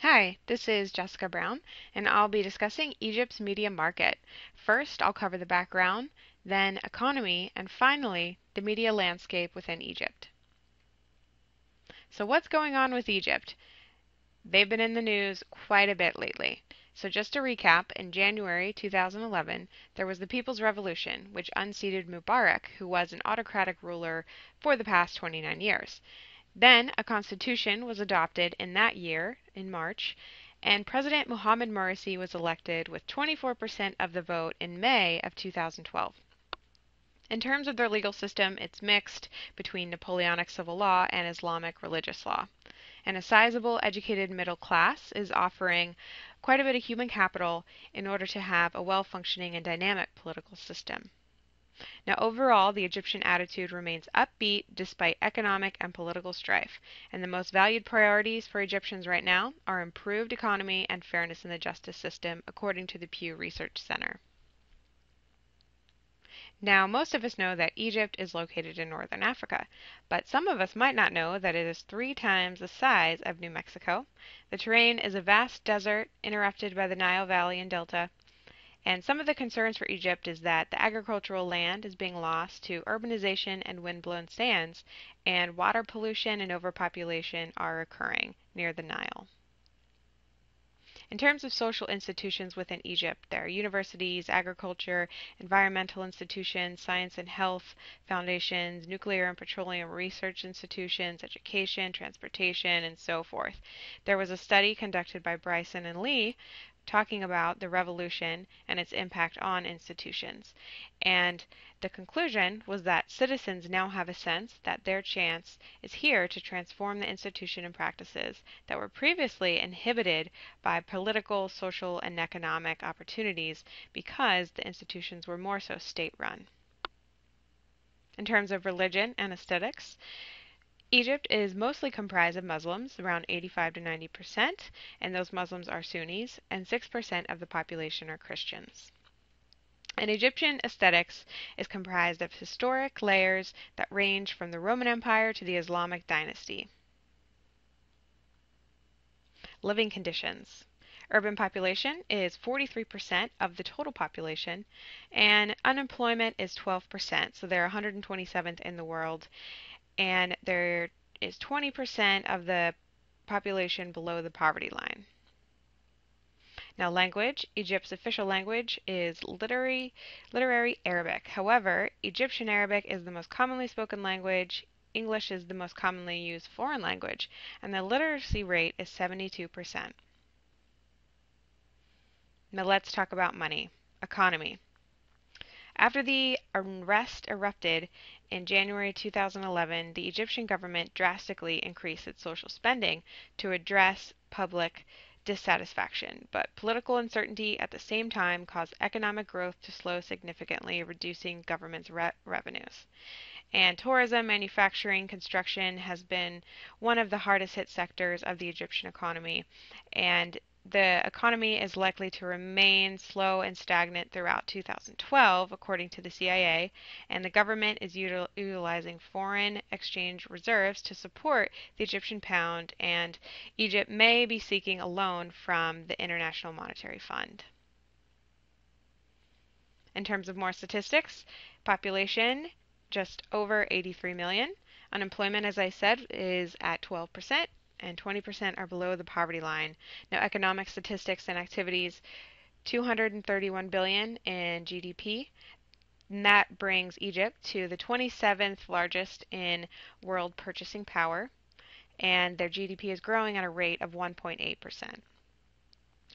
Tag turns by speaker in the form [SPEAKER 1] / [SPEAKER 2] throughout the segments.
[SPEAKER 1] Hi, this is Jessica Brown, and I'll be discussing Egypt's media market. First, I'll cover the background, then economy, and finally, the media landscape within Egypt. So what's going on with Egypt? They've been in the news quite a bit lately. So just to recap, in January 2011, there was the People's Revolution, which unseated Mubarak, who was an autocratic ruler for the past 29 years. Then a constitution was adopted in that year, in March, and President Mohamed Morsi was elected with 24% of the vote in May of 2012. In terms of their legal system, it's mixed between Napoleonic civil law and Islamic religious law. And a sizable educated middle class is offering quite a bit of human capital in order to have a well-functioning and dynamic political system. Now, overall, the Egyptian attitude remains upbeat despite economic and political strife, and the most valued priorities for Egyptians right now are improved economy and fairness in the justice system, according to the Pew Research Center. Now, most of us know that Egypt is located in northern Africa, but some of us might not know that it is 3 times the size of New Mexico. The terrain is a vast desert interrupted by the Nile Valley and Delta. And some of the concerns for Egypt is that the agricultural land is being lost to urbanization and windblown sands, and water pollution and overpopulation are occurring near the Nile. In terms of social institutions within Egypt, there are universities, agriculture, environmental institutions, science and health foundations, nuclear and petroleum research institutions, education, transportation, and so forth. There was a study conducted by Bryson and Lee talking about the revolution and its impact on institutions. And the conclusion was that citizens now have a sense that their chance is here to transform the institution and practices that were previously inhibited by political, social, and economic opportunities because the institutions were more so state-run. In terms of religion and aesthetics, Egypt is mostly comprised of Muslims, around 85 to 90%, and those Muslims are Sunnis, and 6% of the population are Christians. And Egyptian aesthetics is comprised of historic layers that range from the Roman Empire to the Islamic dynasty. Living conditions. Urban population is 43% of the total population, and unemployment is 12%, so they're 127th in the world. And there is 20% of the population below the poverty line. Now, language. Egypt's official language is literary Arabic. However, Egyptian Arabic is the most commonly spoken language. English is the most commonly used foreign language, and the literacy rate is 72%. Now let's talk about money. Economy. After the unrest erupted in January 2011, the Egyptian government drastically increased its social spending to address public dissatisfaction, but political uncertainty at the same time caused economic growth to slow significantly, reducing government's revenues. And tourism, manufacturing, construction has been one of the hardest hit sectors of the Egyptian economy, and the economy is likely to remain slow and stagnant throughout 2012, according to the CIA, and the government is utilizing foreign exchange reserves to support the Egyptian pound, and Egypt may be seeking a loan from the International Monetary Fund. In terms of more statistics, population just over 83 million. Unemployment, as I said, is at 12%. And 20% are below the poverty line. Now, economic statistics and activities, 231 billion in GDP, and that brings Egypt to the 27th largest in world purchasing power, and their GDP is growing at a rate of 1.8%.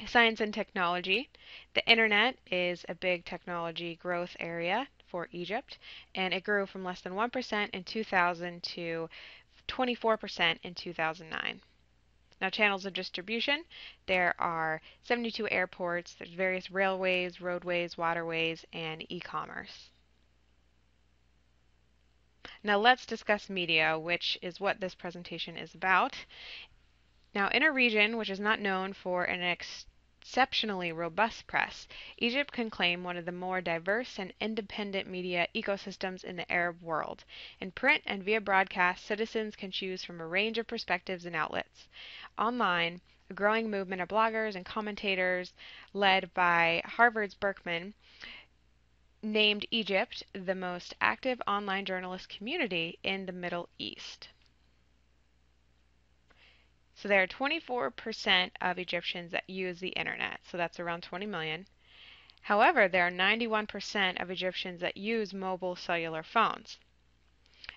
[SPEAKER 1] Science and technology. The internet is a big technology growth area for Egypt, and it grew from less than 1% in 2000 to 24% in 2009. Now, channels of distribution, there are 72 airports, there's various railways, roadways, waterways, and e-commerce. Now let's discuss media, which is what this presentation is about. Now, in a region which is not known for an exceptionally robust press, Egypt can claim one of the more diverse and independent media ecosystems in the Arab world. In print and via broadcast, citizens can choose from a range of perspectives and outlets. Online, A growing movement of bloggers and commentators led by Harvard's Berkman named Egypt the most active online journalist community in the Middle East. So there are 24% of Egyptians that use the internet, so that's around 20 million. However, there are 91% of Egyptians that use mobile cellular phones.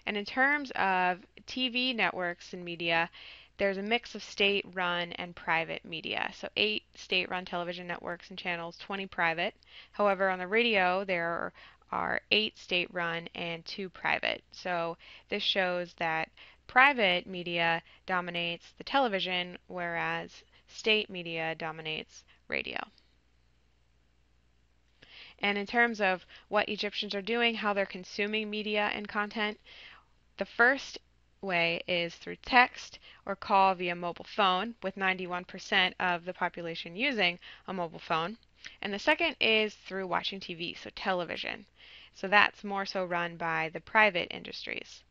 [SPEAKER 1] And in terms of TV networks and media, there's a mix of state-run and private media. So 8 state-run television networks and channels, 20 private. However, on the radio, there are 8 state-run and 2 private. So this shows that private media dominates the television, whereas state media dominates radio. And in terms of what Egyptians are doing, how they're consuming media and content, the first way is through text or call via mobile phone, with 91% of the population using a mobile phone. And the second is through watching TV, so television. So that's more so run by the private industries,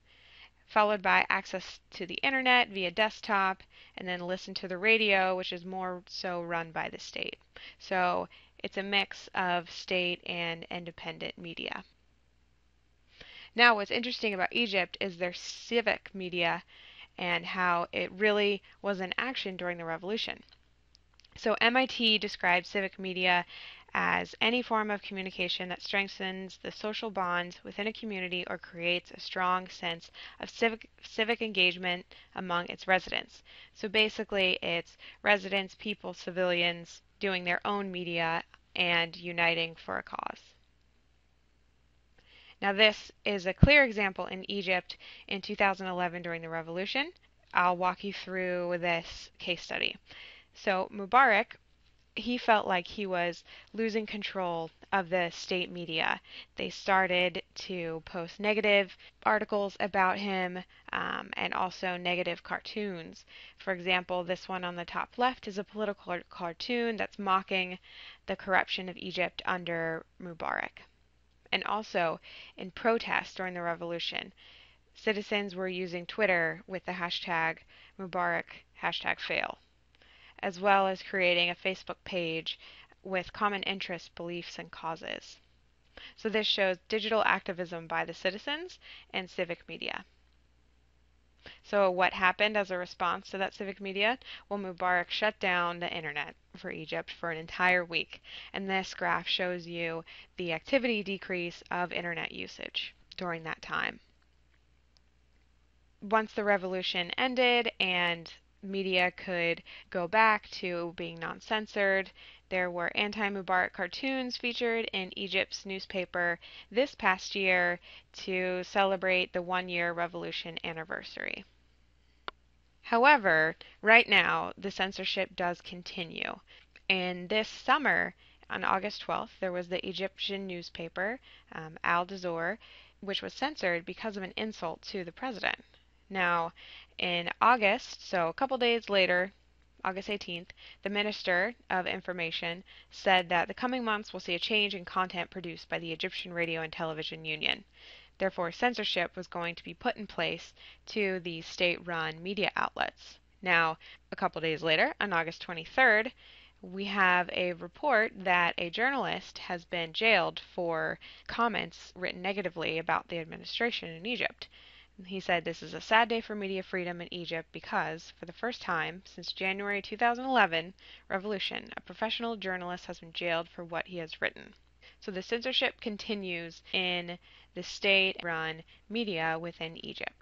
[SPEAKER 1] followed by access to the internet via desktop, and then listen to the radio, which is more so run by the state. So it's a mix of state and independent media. Now, what's interesting about Egypt is their civic media and how it really was in action during the revolution. So MIT describes civic media as any form of communication that strengthens the social bonds within a community or creates a strong sense of civic engagement among its residents. So basically, it's residents, people, civilians doing their own media and uniting for a cause. Now, this is a clear example in Egypt in 2011 during the revolution. I'll walk you through this case study. So Mubarak, he felt like he was losing control of the state media. They started to post negative articles about him and also negative cartoons. For example, this one on the top left is a political cartoon that's mocking the corruption of Egypt under Mubarak. And also, in protest during the revolution, citizens were using Twitter with the hashtag Mubarak #fail, as well as creating a Facebook page with common interests, beliefs, and causes. So this shows digital activism by the citizens and civic media. So what happened as a response to that civic media? Well, Mubarak shut down the internet for Egypt for an entire week. And this graph shows you the activity decrease of internet usage during that time. Once the revolution ended and media could go back to being non-censored, there were anti-Mubarak cartoons featured in Egypt's newspaper this past year to celebrate the one-year revolution anniversary. However, right now, the censorship does continue. And this summer, on August 12th, there was the Egyptian newspaper, Al Jazeera, which was censored because of an insult to the president. Now, in August, so a couple days later, August 18th, the Minister of Information said that the coming months will see a change in content produced by the Egyptian Radio and Television Union. Therefore, censorship was going to be put in place to these state-run media outlets. Now, a couple days later, on August 23rd, we have a report that a journalist has been jailed for comments written negatively about the administration in Egypt. He said this is a sad day for media freedom in Egypt because, for the first time since January 2011 revolution, a professional journalist has been jailed for what he has written. So the censorship continues in the state-run media within Egypt.